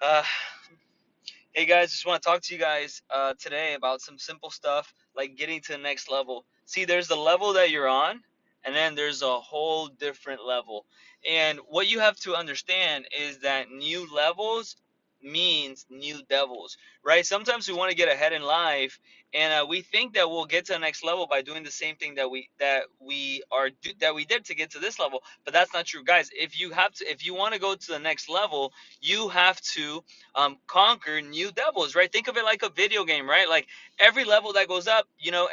Uh, hey guys, just want to talk to you guys today about some simple stuff like getting to the next level. See, there's the level that you're on, and then there's a whole different level. And what you have to understand is that new levels means new devils, right? Sometimes we want to get ahead in life, and we think that we'll get to the next level by doing the same thing that we did to get to this level. But that's not true, guys. If you want to go to the next level, you have to conquer new devils, right? Think of it like a video game, right? Like every level that goes up,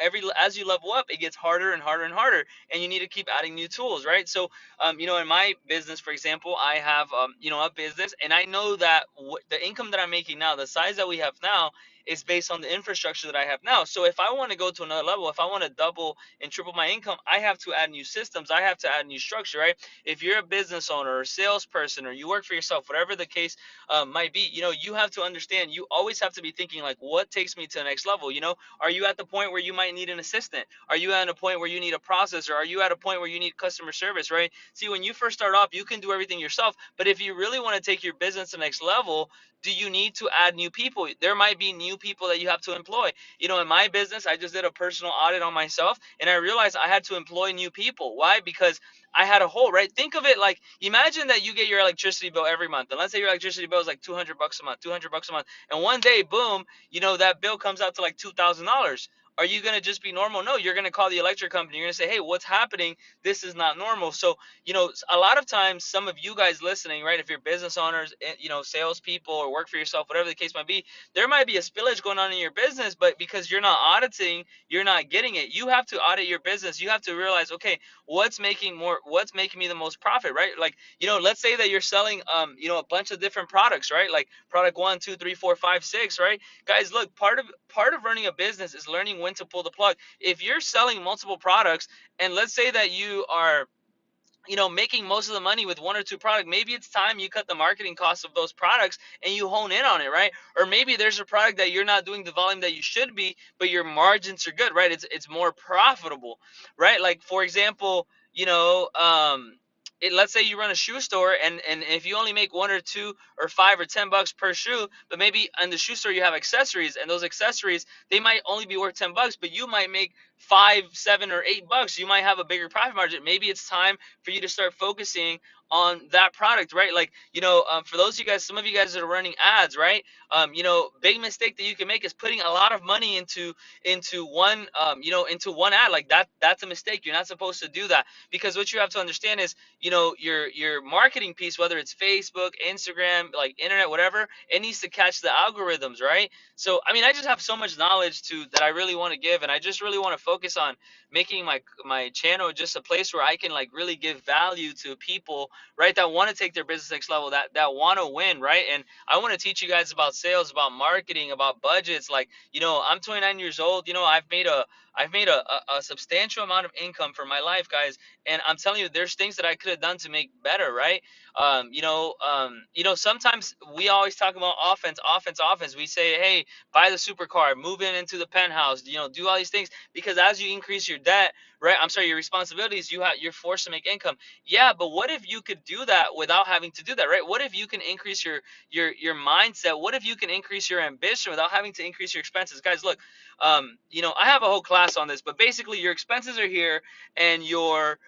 every as you level up, it gets harder and harder and harder, and you need to keep adding new tools, right? So, in my business, for example, I have, a business, and I know that the income that I'm making now, the size that we have now, is based on the infrastructure that I have now. So if I want to go to another level, if I want to double and triple my income, I have to add new systems. I have to add new structure, right? If you're a business owner or a salesperson or you work for yourself, whatever the case might be, you have to understand, you always have to be thinking like, what takes me to the next level? Are you at the point where you might need an assistant? Are you at a point where you need a processor? Are you at a point where you need customer service, right? See, when you first start off, you can do everything yourself, but if you really want to take your business to the next level, do you need to add new people? There might be new people that you have to employ. In my business, I just did a personal audit on myself, and I realized I had to employ new people. Why? Because I had a hole, right? Think of it like, imagine that you get your electricity bill every month, and let's say your electricity bill is like 200 bucks a month, 200 bucks a month, and one day, boom, that bill comes out to like $2,000. Are you going to just be normal? No, you're going to call the electric company. You're going to say, hey, what's happening? This is not normal. So, a lot of times, some of you guys listening, right, if you're business owners, salespeople, or work for yourself, whatever the case might be, there might be a spillage going on in your business, but because you're not auditing, you're not getting it. You have to audit your business. You have to realize, okay, what's making me the most profit, right? Like, let's say that you're selling a bunch of different products, right? Like product one, two, three, four, five, six, right? Guys, look, part of running a business is learning when to pull the plug. If you're selling multiple products, and let's say that you are making most of the money with one or two products, maybe it's time you cut the marketing costs of those products and you hone in on it, right? Or maybe there's a product that you're not doing the volume that you should be, but your margins are good, right? It's more profitable, right? Like, for example, let's say you run a shoe store, and if you only make one or two or five or 10 bucks per shoe, but maybe in the shoe store you have accessories, and those accessories, they might only be worth 10 bucks, but you might make 5, 7, or 8 bucks. You might have a bigger profit margin. Maybe it's time for you to start focusing on that product, right? Like, for those of you guys, some of you guys that are running ads, right? Big mistake that you can make is putting a lot of money into one ad. Like that's a mistake. You're not supposed to do that, because what you have to understand is, your marketing piece, whether it's Facebook, Instagram, like internet, whatever, it needs to catch the algorithms, right? So, I mean, I just have so much knowledge that I really want to give, and I just really want to focus on making my channel just a place where I can like really give value to people, right, that want to take their business next level, that want to win, right? And I want to teach you guys about sales, about marketing, about budgets. Like, I'm 29 years old. I've made a substantial amount of income for my life, guys, and I'm telling you, there's things that I could have done to make better, right? Sometimes we always talk about offense, offense, offense. We say, hey, buy the supercar, move in into the penthouse, do all these things, because as you increase your debt, right? I'm sorry, your responsibilities, you're forced to make income. Yeah, but what if you could do that without having to do that, right? What if you can increase your mindset? What if you can increase your ambition without having to increase your expenses? Guys, look, I have a whole class on this, but basically your expenses are here, and your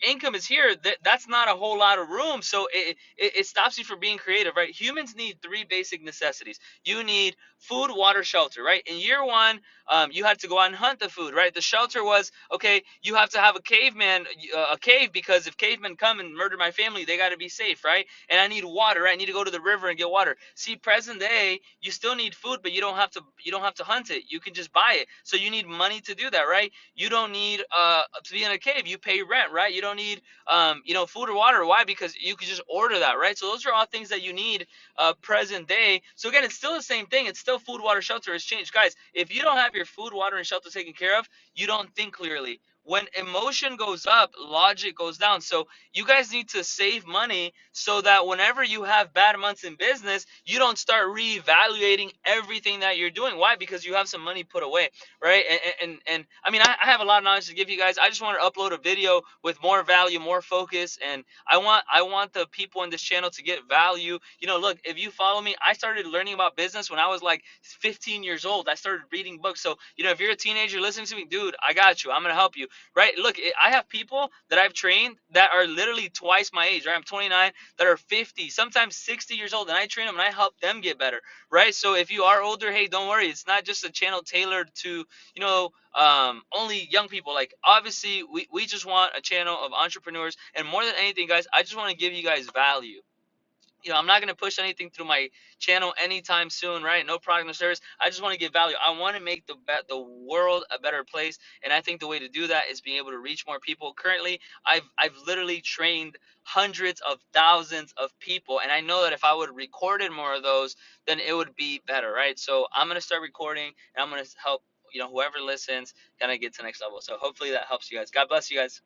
income is here. That's not a whole lot of room, so it stops you from being creative, right? Humans need three basic necessities. You need food, water, shelter, right? In year one, you had to go out and hunt the food, right? The shelter was, okay, you have to have a cave, because if cavemen come and murder my family, they got to be safe, right? And I need water, right? I need to go to the river and get water. See, present day, you still need food, but you don't have to hunt it. You can just buy it. So you need money to do that, right? You don't need to be in a cave. You pay rent, right? You don't need food or water. Why? Because you can just order that, right? So those are all things that you need present day. So again, it's still the same thing. It's still food, water, shelter. It's changed, guys. If you don't have your food, water, and shelter taken care of, you don't think clearly. when emotion goes up, logic goes down. So you guys need to save money so that whenever you have bad months in business, you don't start reevaluating everything that you're doing. Why? Because you have some money put away, right? And I mean, I have a lot of knowledge to give you guys. I just want to upload a video with more value, more focus, and I want the people in this channel to get value. You know, look, if you follow me, I started learning about business when I was like 15 years old. I started reading books. So, you know, if you're a teenager listening to me, dude, I got you. I'm going to help you, right? Look, I have people that I've trained that are literally twice my age, right? I'm 29, that are 50, sometimes 60 years old, and I train them and I help them get better, right? So if you are older, hey, don't worry. It's not just a channel tailored to, you know, only young people. Like, obviously, we just want a channel of entrepreneurs, and more than anything, guys, I just want to give you guys value. You know, I'm not going to push anything through my channel anytime soon, right? No product, no service. I just want to give value. I want to make the world a better place, and I think the way to do that is being able to reach more people. Currently, I've literally trained hundreds of thousands of people, and I know that if I would recorded more of those, then it would be better, right? So I'm going to start recording, and I'm going to help, you know, whoever listens kind of get to the next level. So hopefully that helps you guys. God bless you guys.